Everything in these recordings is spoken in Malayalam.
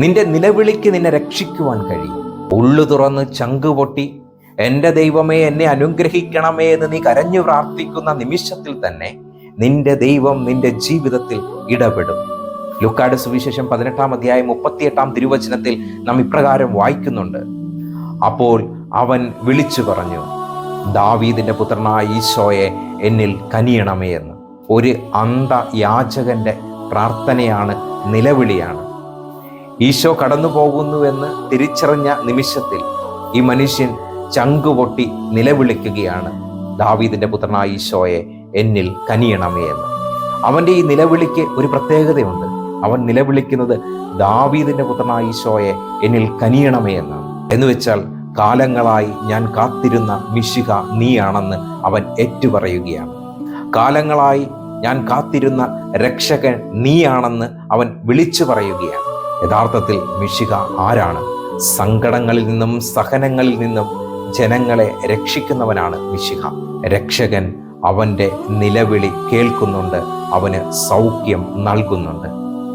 നിന്റെ നിലവിളിക്ക് നിന്നെ രക്ഷിക്കുവാൻ കഴിയും. ഉള്ളു തുറന്ന് ചങ്കുപൊട്ടി എൻ്റെ ദൈവമേ എന്നെ അനുഗ്രഹിക്കണമേ എന്ന് നീ കരഞ്ഞു പ്രാർത്ഥിക്കുന്ന നിമിഷത്തിൽ തന്നെ നിന്റെ ദൈവം നിന്റെ ജീവിതത്തിൽ ഇടപെടും. ലൂക്കായുടെ സുവിശേഷം 18-ാം അധ്യായം 38-ാം തിരുവചനത്തിൽ നാം ഇപ്രകാരം വായിക്കുന്നുണ്ട്: അപ്പോൾ അവൻ വിളിച്ചു പറഞ്ഞു, ദാവീദിന്റെ പുത്രനായ ഈശോയെ എന്നിൽ കനിയണമേ എന്ന്. ഒരു അന്ധയാചകന്റെ പ്രാർത്ഥനയാണ്, നിലവിളിയാണ്. ഈശോ കടന്നു പോകുന്നുവെന്ന് തിരിച്ചറിഞ്ഞ നിമിഷത്തിൽ ഈ മനുഷ്യൻ ചങ്കുപൊട്ടി നിലവിളിക്കുകയാണ്, ദാവീദിന്റെ പുത്രനായ ഈശോയെ എന്നിൽ കനിയണമേ എന്ന്. അവന്റെ ഈ നിലവിളിക്ക് ഒരു പ്രത്യേകതയുണ്ട്. അവൻ നിലവിളിക്കുന്നത് ദാവീദിന്റെ പുത്രനായ ഈശോയെ എന്നിൽ കനിയണമേ എന്നാണ്. എന്ന് വെച്ചാൽ കാലങ്ങളായി ഞാൻ കാത്തിരുന്ന മിശിഹ നീയാണെന്ന് അവൻ ഏറ്റുപറയുകയാണ്. കാലങ്ങളായി ഞാൻ കാത്തിരുന്ന രക്ഷകൻ നീയാണെന്ന് അവൻ വിളിച്ചു പറയുകയാണ്. യഥാർത്ഥത്തിൽ മിശിഹ ആരാണ്? സങ്കടങ്ങളിൽ നിന്നും സഹനങ്ങളിൽ നിന്നും ജനങ്ങളെ രക്ഷിക്കുന്നവനാണ് മിശിഹ. രക്ഷകൻ അവൻ്റെ നിലവിളി കേൾക്കുന്നുണ്ട്, അവന് സൗഖ്യം നൽകുന്നുണ്ട്.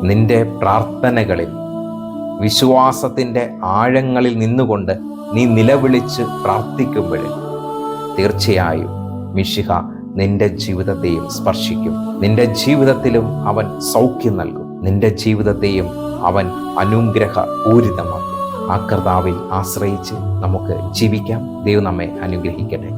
നിന്റെ പ്രാർത്ഥനകളിൽ വിശ്വാസത്തിൻ്റെ ആഴങ്ങളിൽ നിന്നുകൊണ്ട് നീ നിലവിളിച്ച് പ്രാർത്ഥിക്കുമ്പോൾ തീർച്ചയായും മിശിഹ നിന്റെ ജീവിതത്തെയും സ്പർശിക്കും. നിന്റെ ജീവിതത്തിലും അവൻ സൗഖ്യം നൽകും. നിന്റെ ജീവിതത്തെയും അവൻ അനുഗ്രഹപൂരിതമാക്കും. ആ കർത്താവിൽ ആശ്രയിച്ച് നമുക്ക് ജീവിക്കാം. ദൈവം നമ്മെ അനുഗ്രഹിക്കട്ടെ.